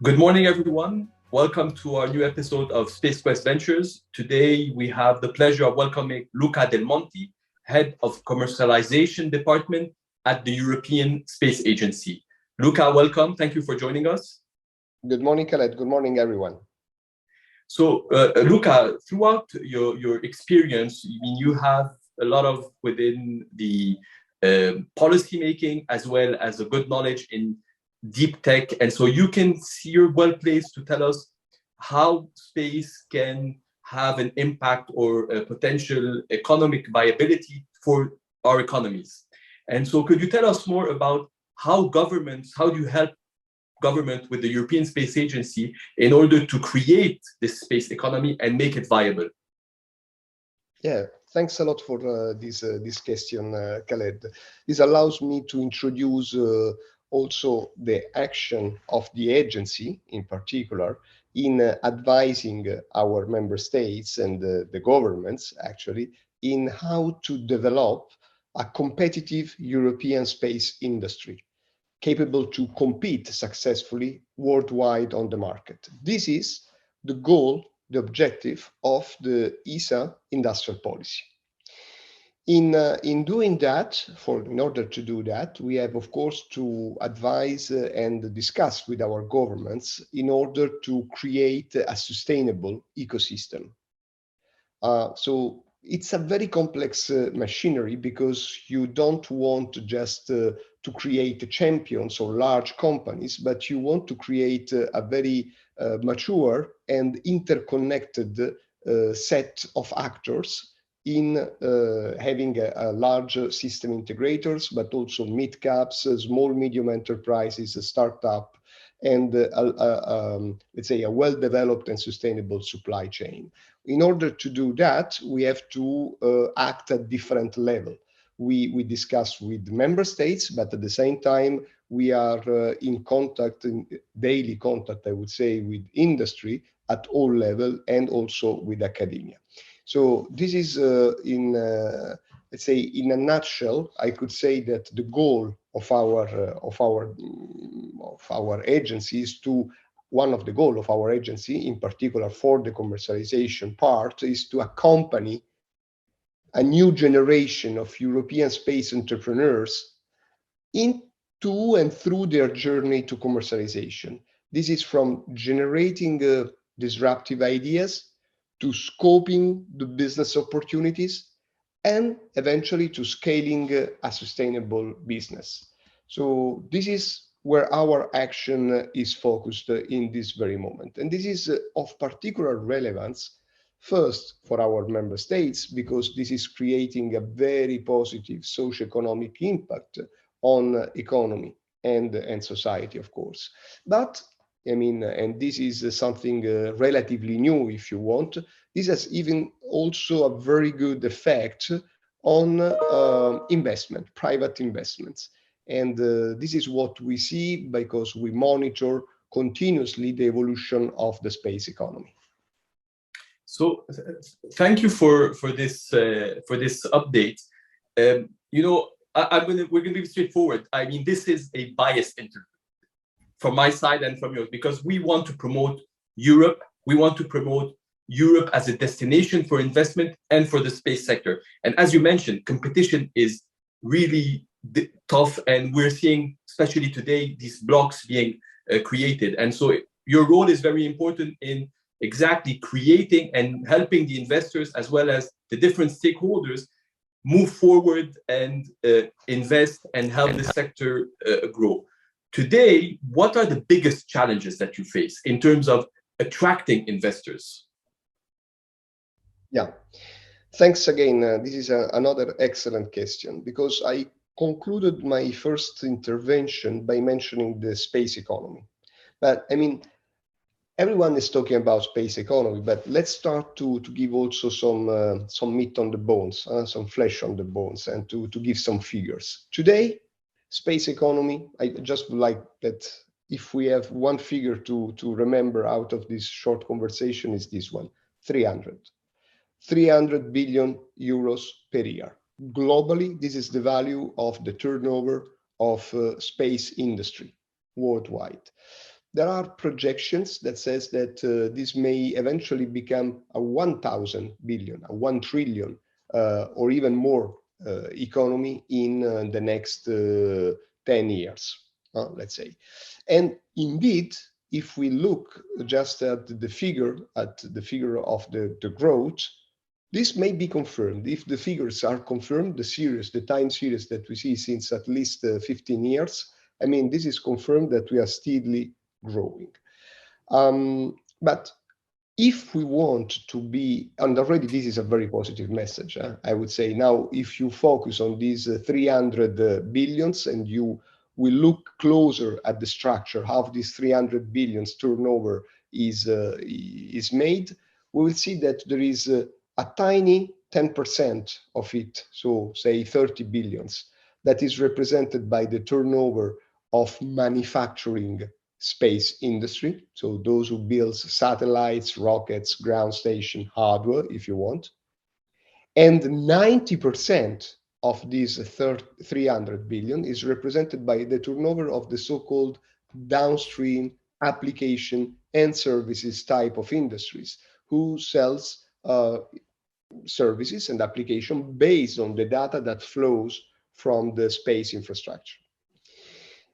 Good morning, everyone. Welcome to our new episode of SpaceQuest Ventures. Today, we have the pleasure of welcoming Luca del Monte, Head of Commercialization Department at the European Space Agency. Luca, welcome. Thank you for joining us. Good morning, Khaled. Good morning, everyone. So, Luca, throughout your experience, you have a lot of within the policy making as well as a good knowledge in deep tech, and so you're well placed to tell us how space can have an impact or a potential economic viability for our economies. And so could you tell us more about how do you help government with the European Space Agency in order to create this space economy and make it viable? Yeah, thanks a lot for this question, Khaled. This allows me to introduce also the action of the agency in particular in advising our member states and the governments actually in how to develop a competitive European space industry capable to compete successfully worldwide on the market. This is the goal, the objective of the ESA industrial policy. In doing that, in order to do that, we have, of course, to advise and discuss with our governments in order to create a sustainable ecosystem. So it's a very complex machinery because you don't want just to create champions or large companies, but you want to create a very mature and interconnected set of actors in having a large system integrators, but also mid-caps, small, medium enterprises, a startup, and let's say a well-developed and sustainable supply chain. In order to do that, we have to act at different level. We discuss with member states, but at the same time, we are in contact, in daily contact, I would say, with industry at all level and also with academia. So this is let's say, in a nutshell, I could say that the goal of our agency is to, one of the goals of our agency, in particular for the commercialization part, is to accompany a new generation of European space entrepreneurs into and through their journey to commercialization. This is from generating disruptive ideas to scoping the business opportunities and eventually to scaling a sustainable business. So this is where our action is focused in this very moment. And this is of particular relevance, first for our member states, because this is creating a very positive socioeconomic impact on economy and society, of course. But I mean, and this is something relatively new, if you want. This has even also a very good effect on investment, private investments. And this is what we see because we monitor continuously the evolution of the space economy. So, thank you for this update. We're gonna be straightforward. I mean, this is a biased interview from my side and from yours, because we want to promote Europe. We want to promote Europe as a destination for investment and for the space sector. And as you mentioned, competition is really tough, and we're seeing, especially today, these blocks being created. And so your role is very important in exactly creating and helping the investors as well as the different stakeholders move forward and invest and help the sector grow. Today, what are the biggest challenges that you face in terms of attracting investors? Yeah, thanks again. This is another excellent question, because I concluded my first intervention by mentioning the space economy. But I mean, everyone is talking about space economy, but let's start to give also some meat on the bones, some flesh on the bones, and to give some figures. Today, space economy, I just would like that if we have one figure to remember out of this short conversation is this one, 300 billion euros per year. Globally, this is the value of the turnover of space industry worldwide. there are projections that says that this may eventually become a 1,000 billion, a 1 trillion, or even more economy in the next 10 years, let's say. And indeed, if we look just at the figure of the growth, this may be confirmed. If the figures are confirmed, the time series that we see since at least 15 years, I mean, this is confirmed that we are steadily growing. But if we want to be, and already this is a very positive message, I would say now, if you focus on these 300 billions and you will look closer at the structure, how this 300 billions turnover is made, we will see that there is a tiny 10% of it, so say 30 billions, that is represented by the turnover of manufacturing space industry, so those who build satellites, rockets, ground station hardware, if you want. And 90% of these 300 billion is represented by the turnover of the so-called downstream application and services type of industries, who sells services and application based on the data that flows from the space infrastructure.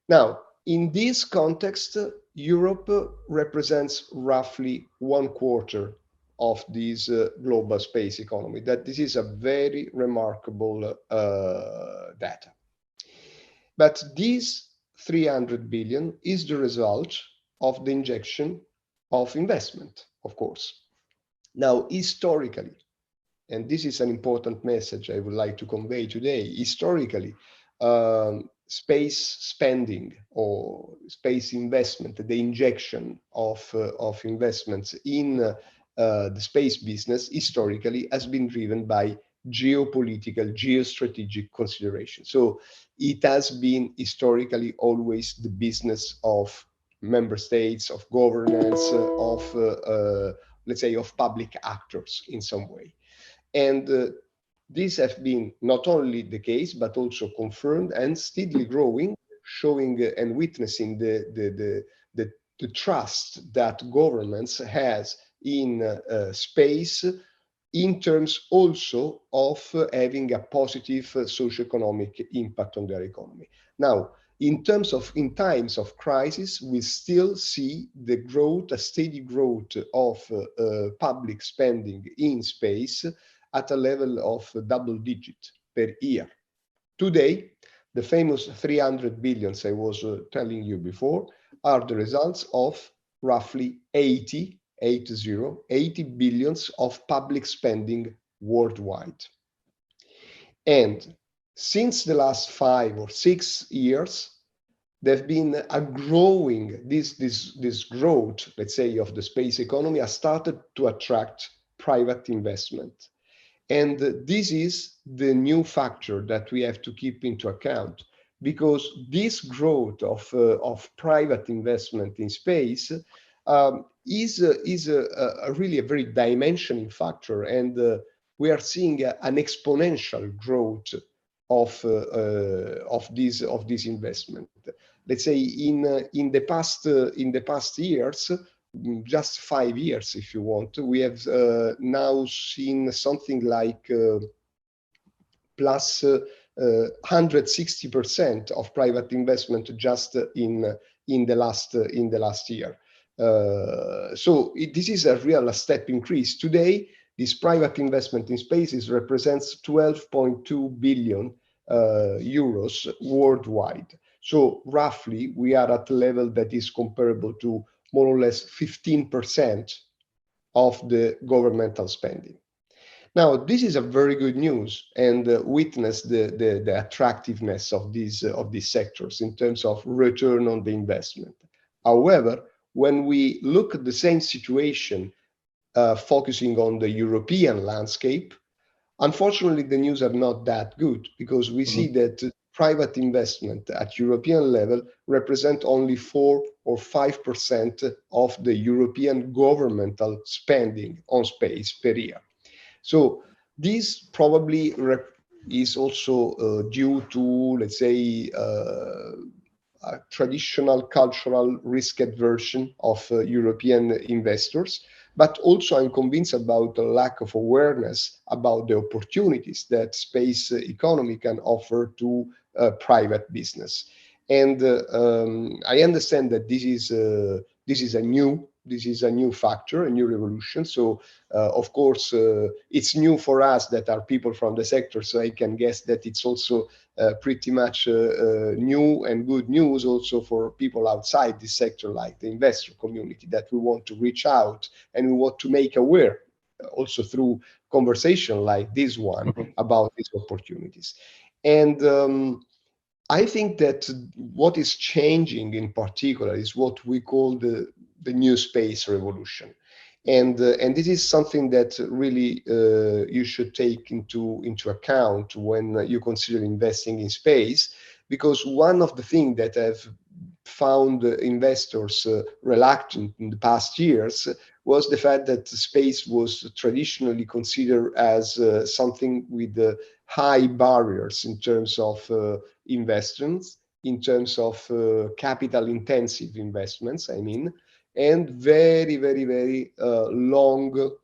Now, in this context, Europe represents roughly 1/4 of this global space economy. That this is a very remarkable data. But this 300 billion is the result of the injection of investment, of course. Now, historically, and this is an important message I would like to convey today, historically, space spending or space investment, the injection of investments in the space business historically has been driven by geopolitical, geostrategic consideration. So it has been historically always the business of member states, of governance, let's say, of public actors in some way. And these have been not only the case, but also confirmed and steadily growing, showing and witnessing the trust that governments has in space, in terms also of having a positive socioeconomic impact on their economy. Now, in times of crisis, we still see the growth, a steady growth of public spending in space at a level of double digit per year. Today, the famous 300 billions I was telling you before are the results of roughly 80 billions of public spending worldwide. And since the last 5 or 6 years, there've been a growing, this growth, let's say, of the space economy has started to attract private investment. And this is the new factor that we have to keep into account, because this growth of private investment in space is really a very dimensioning factor, and we are seeing an exponential growth of this investment. Let's say in the past years, just 5 years, if you want, we have now seen something like plus 160% of private investment just in the last year. So this is a real step increase. Today, this private investment in space represents 12.2 billion euros worldwide. So roughly, we are at a level that is comparable to more or less 15% of the governmental spending. Now, this is a very good news, and witness the attractiveness of these sectors in terms of return on the investment. However, when we look at the same situation, focusing on the European landscape, unfortunately, the news are not that good, because we see that private investment at European level represent only 4 or 5% of the European governmental spending on space per year. So this probably is also due to, let's say, traditional cultural risk aversion of European investors. But also I'm convinced about the lack of awareness about the opportunities that space economy can offer to private business. And I understand that this is a new factor, a new revolution. So of course it's new for us that are people from the sector. So I can guess that it's also pretty much new and good news also for people outside this sector, like the investor community, that we want to reach out and we want to make aware also through conversation like this one about these opportunities. And I think that what is changing in particular is what we call the new space revolution. And this is something that really you should take into account when you consider investing in space, because one of the things that have found investors reluctant in the past years was the fact that space was traditionally considered as something with high barriers in terms of investments, in terms of capital intensive investments, I mean, and very, very, very long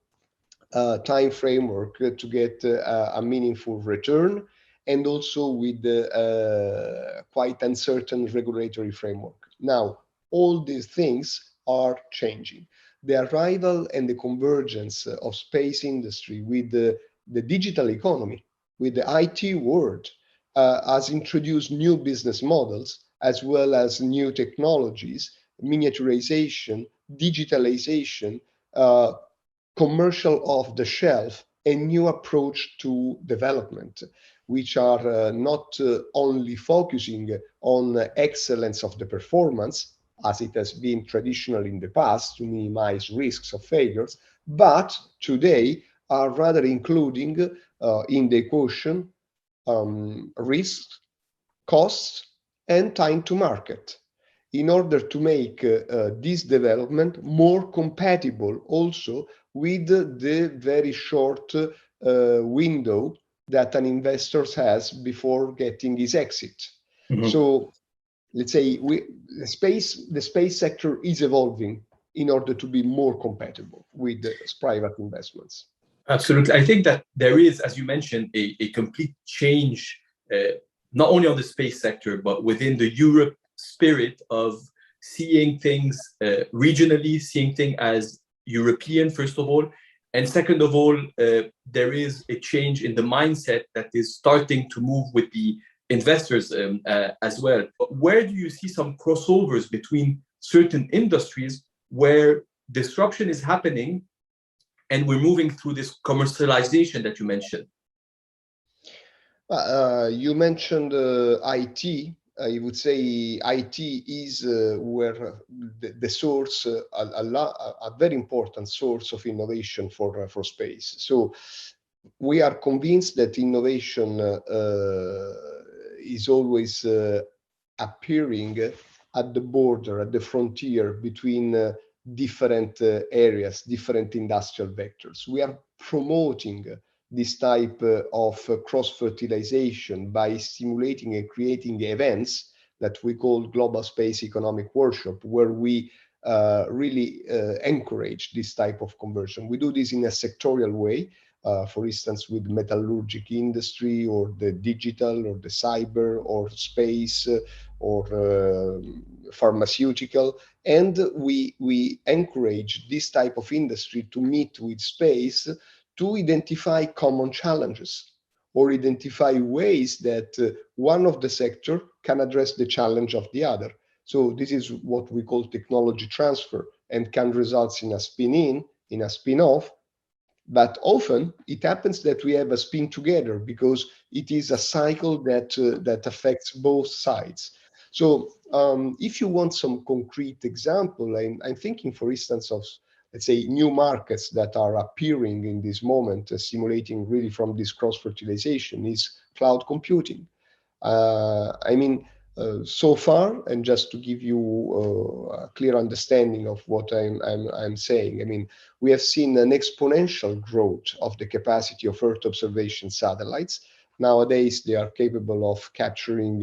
time framework to get a meaningful return, and also with quite uncertain regulatory framework. Now, all these things are changing. The arrival and the convergence of space industry with the digital economy, with the IT world, has introduced new business models as well as new technologies, miniaturization, digitalization, commercial off the shelf, a new approach to development, which are not only focusing on excellence of the performance, as it has been traditional in the past to minimize risks of failures, but today are rather including in the equation risks, costs, and time to market, in order to make this development more compatible also with the very short window that an investor has before getting his exit. So let's say the space sector is evolving in order to be more compatible with the private investments. Absolutely. I think that there is, as you mentioned, a complete change, not only on the space sector, but within the Europe spirit of seeing things regionally, seeing things as European, first of all. And second of all, there is a change in the mindset that is starting to move with the investors as well. But where do you see some crossovers between certain industries where disruption is happening and we're moving through this commercialization that you mentioned? You mentioned IT. I would say IT is where the source, a very important source of innovation for space. So we are convinced that innovation is always appearing at the border, at the frontier between different areas, different industrial vectors. We are promoting this type of cross-fertilization by stimulating and creating events that we call Global Space Economic Workshop, where we really encourage this type of conversion. We do this in a sectorial way, for instance, with metallurgic industry or the digital or the cyber or space or pharmaceutical. And we encourage this type of industry to meet with space to identify common challenges or identify ways that one of the sector can address the challenge of the other. So this is what we call technology transfer, and can result in a spin-in, in a spin-off. But often it happens that we have a spin together because it is a cycle that affects both sides. So if you want some concrete example, I'm thinking, for instance, of, let's say, new markets that are appearing in this moment, simulating really from this cross-fertilization, is cloud computing. So far, and just to give you a clear understanding of what I'm saying, we have seen an exponential growth of the capacity of Earth observation satellites. Nowadays, they are capable of capturing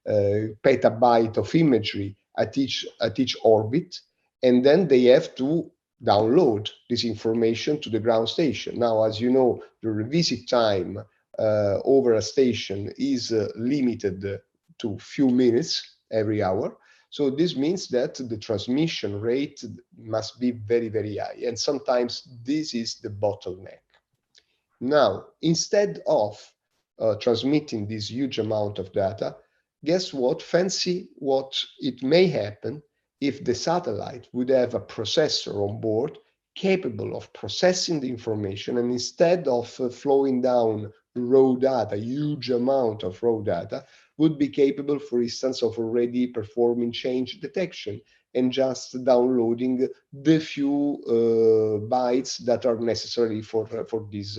petabyte of imagery at each orbit, and then they have to download this information to the ground station. Now, as you know, the revisit time over a station is limited to few minutes every hour. So this means that the transmission rate must be very, very high. And sometimes this is the bottleneck. Now, instead of transmitting this huge amount of data, guess what? Fancy what it may happen if the satellite would have a processor on board capable of processing the information, and instead of flowing down raw data, huge amount of raw data, would be capable, for instance, of already performing change detection and just downloading the few bytes that are necessary for this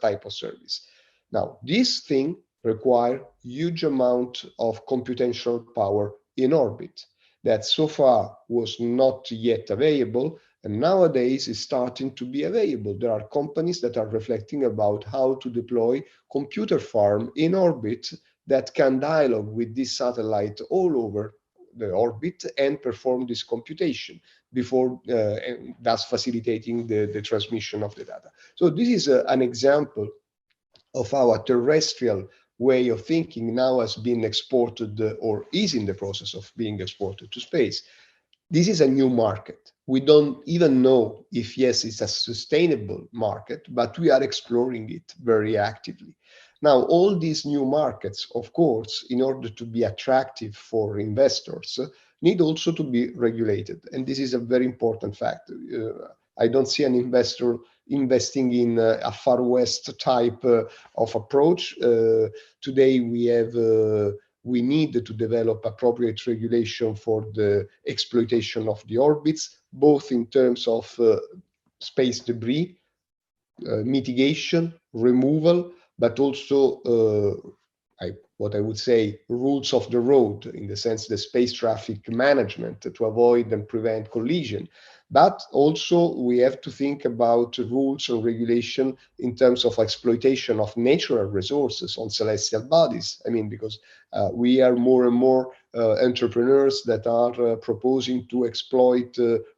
type of service. Now, this thing requires huge amount of computational power in orbit that so far was not yet available, and nowadays is starting to be available. There are companies that are reflecting about how to deploy computer farm in orbit that can dialogue with this satellite all over the orbit and perform this computation before and thus facilitating the transmission of the data. So this is an example of how a terrestrial way of thinking now has been exported or is in the process of being exported to space. This is a new market. We don't even know if, yes, it's a sustainable market, but we are exploring it very actively. Now, all these new markets, of course, in order to be attractive for investors, need also to be regulated. And this is a very important factor. I don't see an investor investing in a Far West type of approach. Today, we need to develop appropriate regulation for the exploitation of the orbits, both in terms of space debris, mitigation, removal, but also what I would say rules of the road, in the sense the space traffic management to avoid and prevent collision. But also we have to think about rules and regulation in terms of exploitation of natural resources on celestial bodies. I mean, because we are more and more entrepreneurs that are proposing to exploit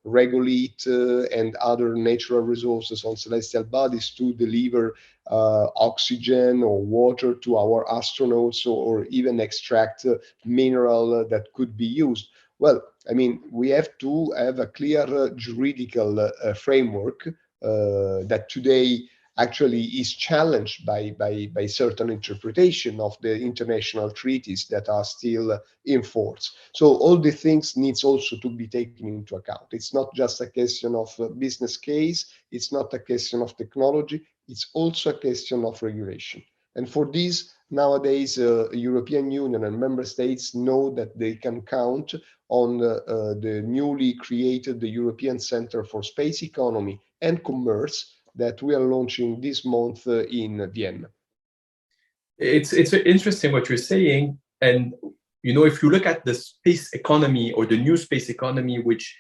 regolith and other natural resources on celestial bodies to deliver oxygen or water to our astronauts, or even extract mineral that could be used. Well, I mean, we have to have a clear juridical framework that today actually is challenged by certain interpretation of the international treaties that are still in force. So all the things needs also to be taken into account. It's not just a question of business case. It's not a question of technology. It's also a question of regulation. And for this, nowadays, European Union and member states know that they can count on the newly created the European Center for Space Economy and Commerce that we are launching this month in Vienna. It's interesting what you're saying. And, you know, if you look at the space economy or the new space economy, which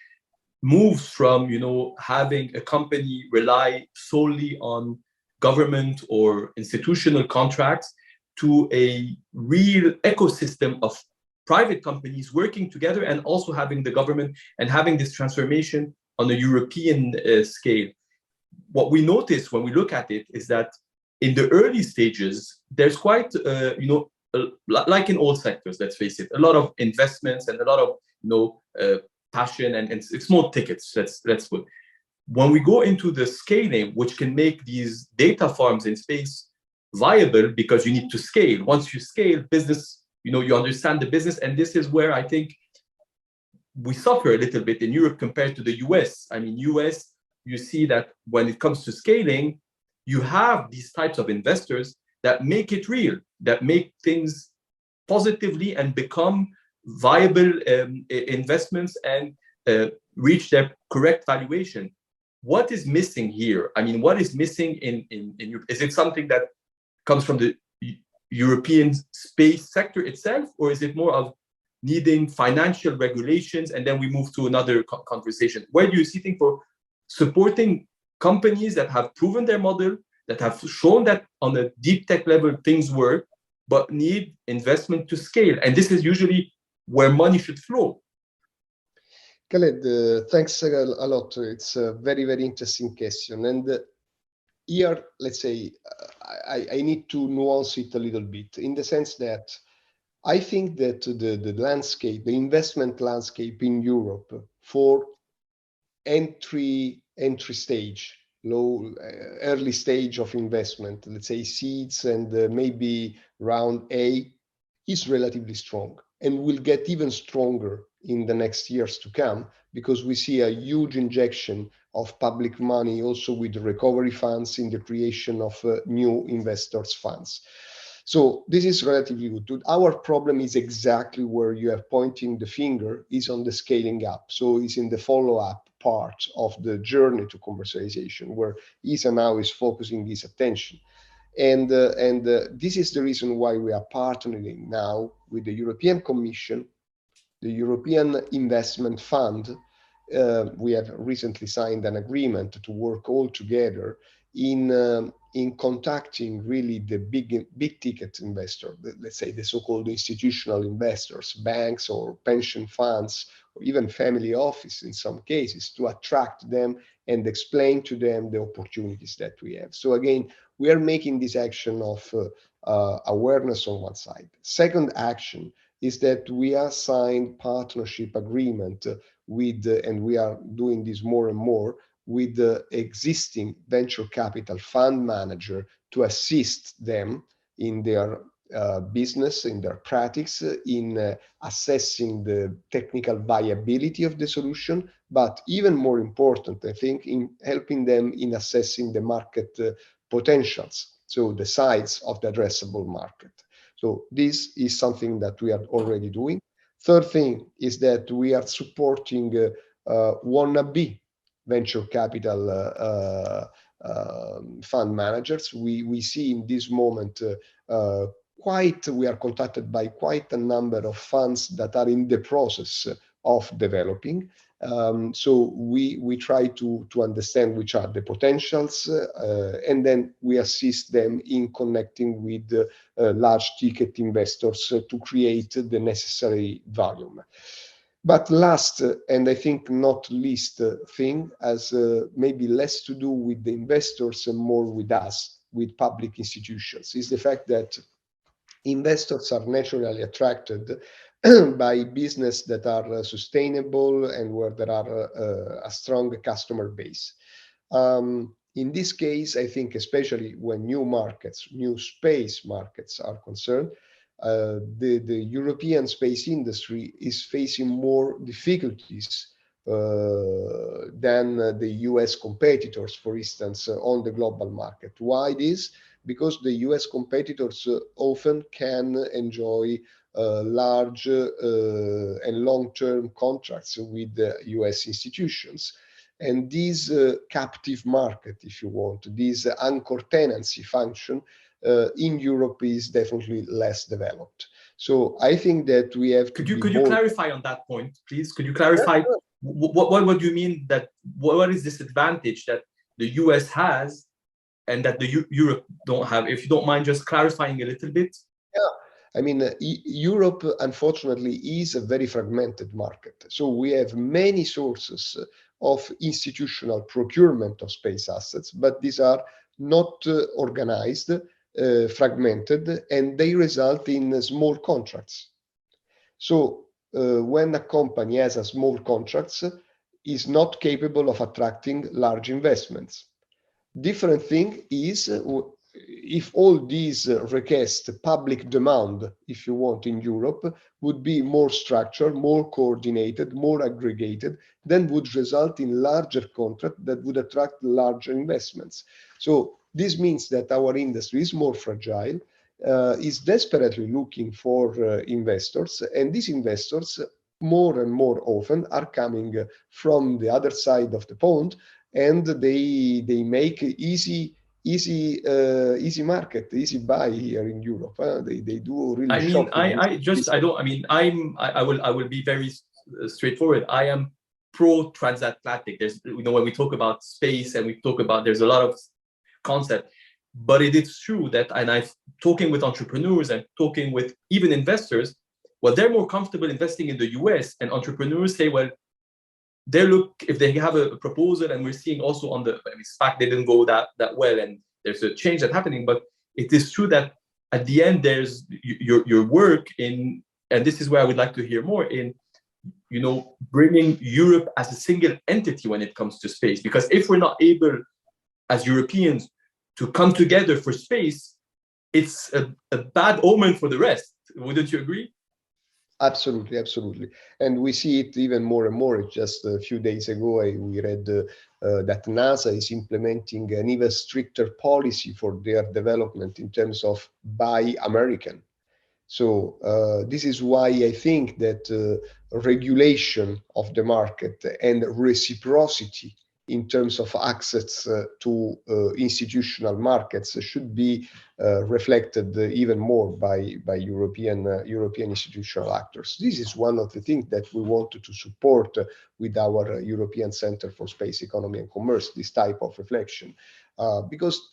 moves from, you know, having a company rely solely on government or institutional contracts to a real ecosystem of private companies working together, and also having the government and having this transformation on a European scale. What we notice when we look at it is that in the early stages, there's quite, like in all sectors, let's face it, a lot of investments and a lot of, passion and small tickets. Let's put. When we go into the scaling, which can make these data farms in space viable, because you need to scale. Once you scale, business, you understand the business, and this is where I think we suffer a little bit in Europe compared to the US. I mean, US, you see that when it comes to scaling, you have these types of investors that make it real, that make things positively and become viable investments and reach their correct valuation. What is missing here? I mean, what is missing in Europe? Is it something that comes from the European space sector itself, or is it more of needing financial regulations, and then we move to another conversation? Where do you see things for supporting companies that have proven their model, that have shown that on a deep tech level things work, but need investment to scale. And this is usually where money should flow. Khaled, thanks a lot. It's a very, very interesting question. And here, let's say, I need to nuance it a little bit in the sense that I think that the landscape, the investment landscape in Europe for entry stage, early stage of investment, let's say seeds and maybe round A, is relatively strong and will get even stronger in the next years to come, because we see a huge injection of public money also with the recovery funds in the creation of new investors funds. So this is relatively good. Our problem is exactly where you are pointing the finger, is on the scaling up. So it's in the follow-up part of the journey to commercialization, where ESA now is focusing his attention. And this is the reason why we are partnering now with the European Commission, the European Investment Fund. We have recently signed an agreement to work all together in contacting really the big ticket investor, let's say the so-called institutional investors, banks or pension funds, or even family office in some cases, to attract them and explain to them the opportunities that we have. So again, we are making this action of awareness on one side. Second action is that we are signed partnership agreement with, and we are doing this more and more, with the existing venture capital fund manager to assist them in their business, in their practice, in assessing the technical viability of the solution, but even more important, I think, in helping them in assessing the market potentials, so the size of the addressable market. So this is something that we are already doing. Third thing is that we are supporting wannabe venture capital fund managers. We see in this moment we are contacted by quite a number of funds that are in the process of developing. So we try to understand which are the potentials, and then we assist them in connecting with large ticket investors to create the necessary volume. But last, and I think not least thing, has maybe less to do with the investors and more with us, with public institutions, is the fact that investors are naturally attracted by business that are sustainable and where there are a strong customer base. In this case, I think especially when new markets, new space markets are concerned, the European space industry is facing more difficulties than the US competitors, for instance, on the global market. Why this? Because the US competitors often can enjoy large and long-term contracts with the US institutions. And this captive market, if you want, this anchor tenancy function in Europe is definitely less developed. So I think that we have to Could you clarify on that point, please? Could you clarify what do you mean that what is this advantage that the US has and that the Europe don't have? If you don't mind just clarifying a little bit. Yeah. I mean, Europe, unfortunately, is a very fragmented market. So we have many sources of institutional procurement of space assets, but these are not organized, fragmented, and they result in small contracts. So when a company has a small contracts, is not capable of attracting large investments. Different thing is if all these request public demand, if you want, in Europe, would be more structured, more coordinated, more aggregated, then would result in larger contract that would attract larger investments. So this means that our industry is more fragile, is desperately looking for investors, and these investors more and more often are coming from the other side of the pond, and they make easy market, easy buy here in Europe. They do really. I mean, I will be very straightforward. I am pro transatlantic. There's, when we talk about space and we talk about, there's a lot of concept. But it is true that, and I've talking with entrepreneurs and talking with even investors, well, they're more comfortable investing in the US, and entrepreneurs say, well, they look, if they have a proposal, and we're seeing also on the, I mean, SPAC, they didn't go that well, and there's a change that's happening, but it is true that at the end, there's your work in, and this is where I would like to hear more in, you know, bringing Europe as a single entity when it comes to space. Because if we're not able as Europeans to come together for space, it's a bad omen for the rest. Wouldn't you agree? Absolutely, absolutely. And we see it even more and more. Just a few days ago, we read that NASA is implementing an even stricter policy for their development in terms of Buy American. So this is why I think that regulation of the market and reciprocity in terms of access to institutional markets should be reflected even more by European institutional actors. This is one of the things that we wanted to support with our European Center for Space Economy and Commerce, this type of reflection, because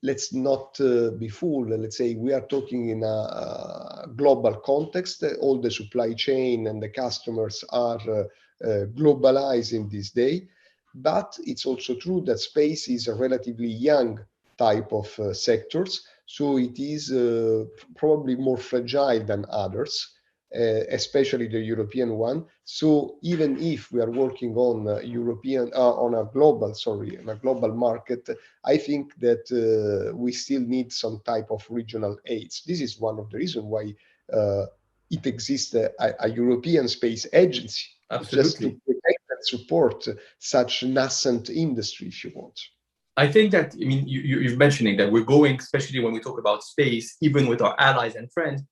let's not be fooled. Let's say we are talking in a global context. All the supply chain and the customers are globalized in this day. But it's also true that space is a relatively young type of sectors, so it is probably more fragile than others, especially the European one. So even if we are working on on a global market, I think that we still need some type of regional aids. This is one of the reasons why it exists a European Space Agency. Absolutely. Just to protect and support such nascent industry, if you want. I think that, I mean, you're mentioning that we're going, especially when we talk about space, even with our allies and friends,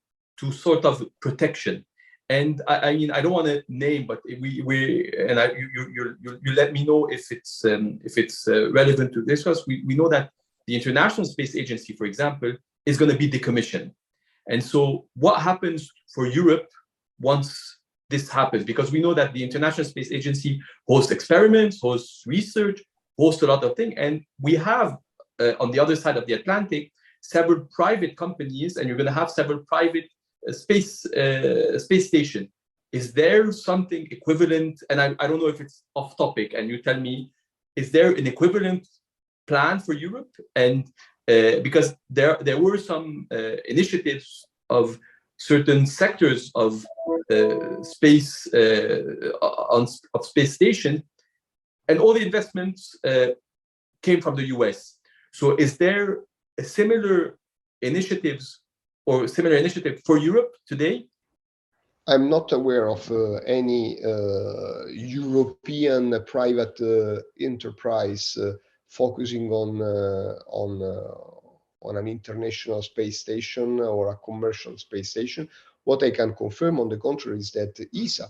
to sort of protection. And I mean, I don't want to name, but you let me know if it's relevant to discuss. We know that the International Space Agency, for example, is going to be decommissioned. And so what happens for Europe once this happens? Because we know that the International Space Agency hosts experiments, hosts research, hosts a lot of things. And we have, on the other side of the Atlantic, several private companies, and you're going to have several private space stations. Is there something equivalent? And I don't know if it's off topic, and you tell me, is there an equivalent plan for Europe? And because there were some initiatives of certain sectors of space of space station, and all the investments came from the US. So is there a similar initiative for Europe today? I'm not aware of any European private enterprise focusing on an international space station or a commercial space station. What I can confirm, on the contrary, is that ESA,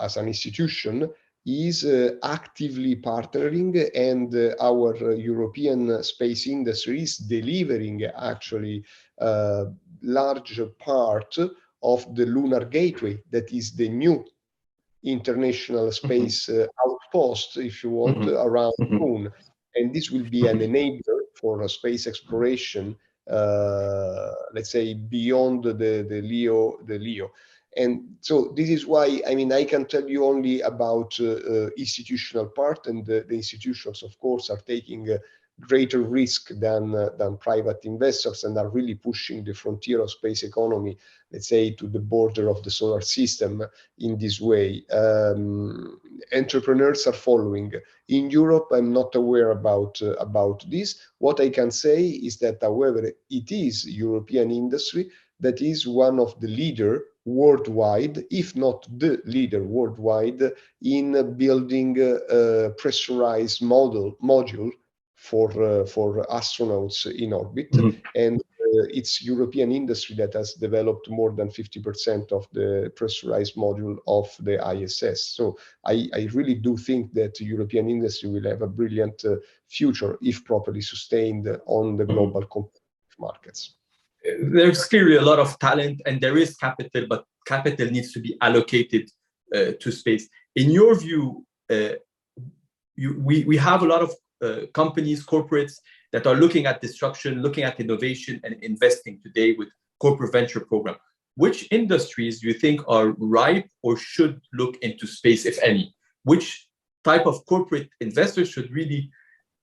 as an institution, is actively partnering, and our European space industry is delivering actually a large part of the Lunar Gateway, that is the new international space outpost, if you want, around the moon. And this will be an enabler for space exploration, let's say, beyond the LEO. And so this is why, I mean, I can tell you only about institutional part, and the institutions, of course, are taking greater risk than private investors, and are really pushing the frontier of space economy, let's say, to the border of the solar system in this way. Entrepreneurs are following. In Europe, I'm not aware about this. What I can say is that, however, it is European industry that is one of the leader worldwide, if not the leader worldwide, in building a pressurized module for astronauts in orbit. And it's European industry that has developed more than 50% of the pressurized module of the ISS. So I really do think that European industry will have a brilliant future if properly sustained on the global competitive markets. There's clearly a lot of talent, and there is capital, but capital needs to be allocated to space. In your view, we have a lot of companies, corporates that are looking at disruption, looking at innovation, and investing today with corporate venture program. Which industries do you think are ripe or should look into space, if any? Which type of corporate investors should really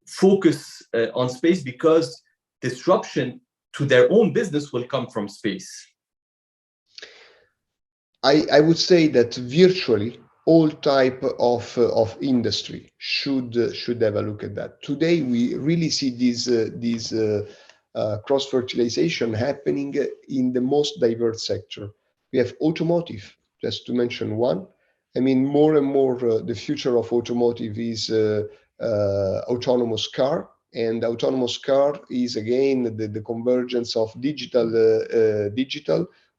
focus on space, because disruption to their own business will come from space? I would say that virtually all type of industry should have a look at that. Today, we really see this cross-fertilization happening in the most diverse sector. We have automotive, just to mention one. I mean, more and more, the future of automotive is autonomous car, and autonomous car is again the convergence of digital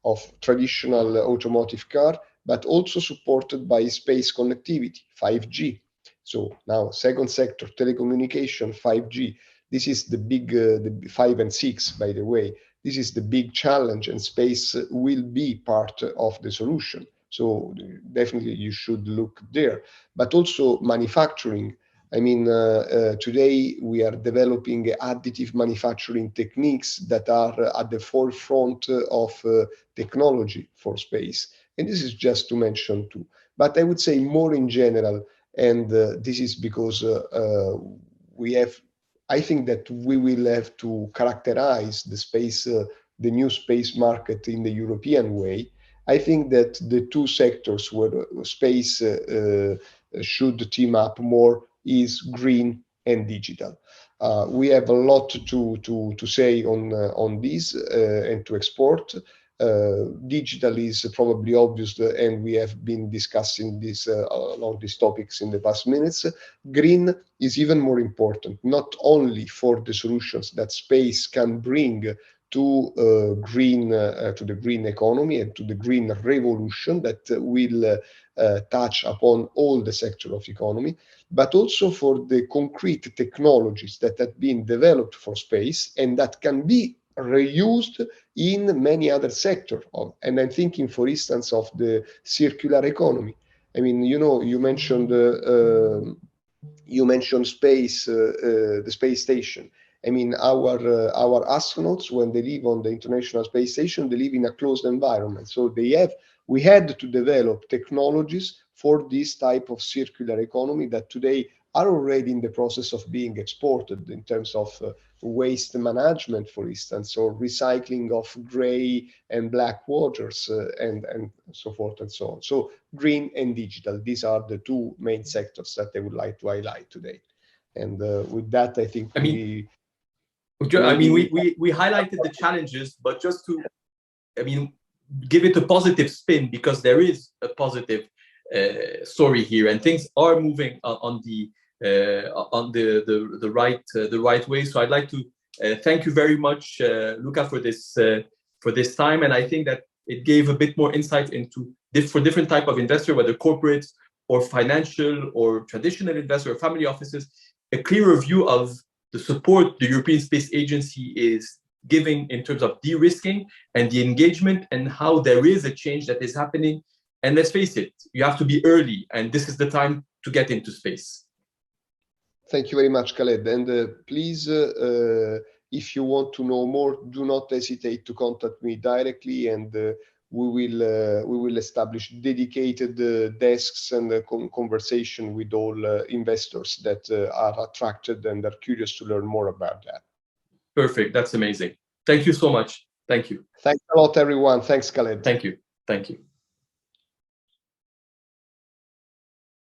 of traditional automotive car, but also supported by space connectivity, 5G. So now, second sector, telecommunication, 5G. This is the big, the 5 and 6, by the way. This is the big challenge, and space will be part of the solution. So definitely you should look there. But also manufacturing. I mean, today we are developing additive manufacturing techniques that are at the forefront of technology for space. And this is just to mention two. But I would say more in general, and this is because I think that we will have to characterize the space, the new space market in the European way. I think that the two sectors where space should team up more is green and digital. We have a lot to say on this and to export. Digital is probably obvious, and we have been discussing this along these topics in the past minutes. Green is even more important, not only for the solutions that space can bring to the green economy and to the green revolution that will touch upon all the sector of economy, but also for the concrete technologies that have been developed for space and that can be reused in many other sectors. And I'm thinking, for instance, of the circular economy. I mean, you mentioned space, the space station. I mean, our astronauts, when they live on the International Space Station, they live in a closed environment. So we had to develop technologies for this type of circular economy that today are already in the process of being exported in terms of waste management, for instance, or recycling of gray and black waters and so forth and so on. So green and digital, these are the two main sectors that I would like to highlight today. And with that, I think we highlighted the challenges, but just to, give it a positive spin, because there is a positive story here, and things are moving on the right way. So I'd like to thank you very much, Luca, for this time, and I think that it gave a bit more insight into for different type of investor, whether corporates or financial or traditional investor or family offices, a clearer view of the support the European Space Agency is giving in terms of de-risking and the engagement, and how there is a change that is happening. And let's face it, you have to be early, and this is the time to get into space. Thank you very much, Khaled. And please, if you want to know more, do not hesitate to contact me directly, and we will establish dedicated desks and conversation with all investors that are attracted and are curious to learn more about that. Perfect. That's amazing. Thank you so much. Thank you. Thanks a lot, everyone. Thanks, Khaled. Thank you. Thank you.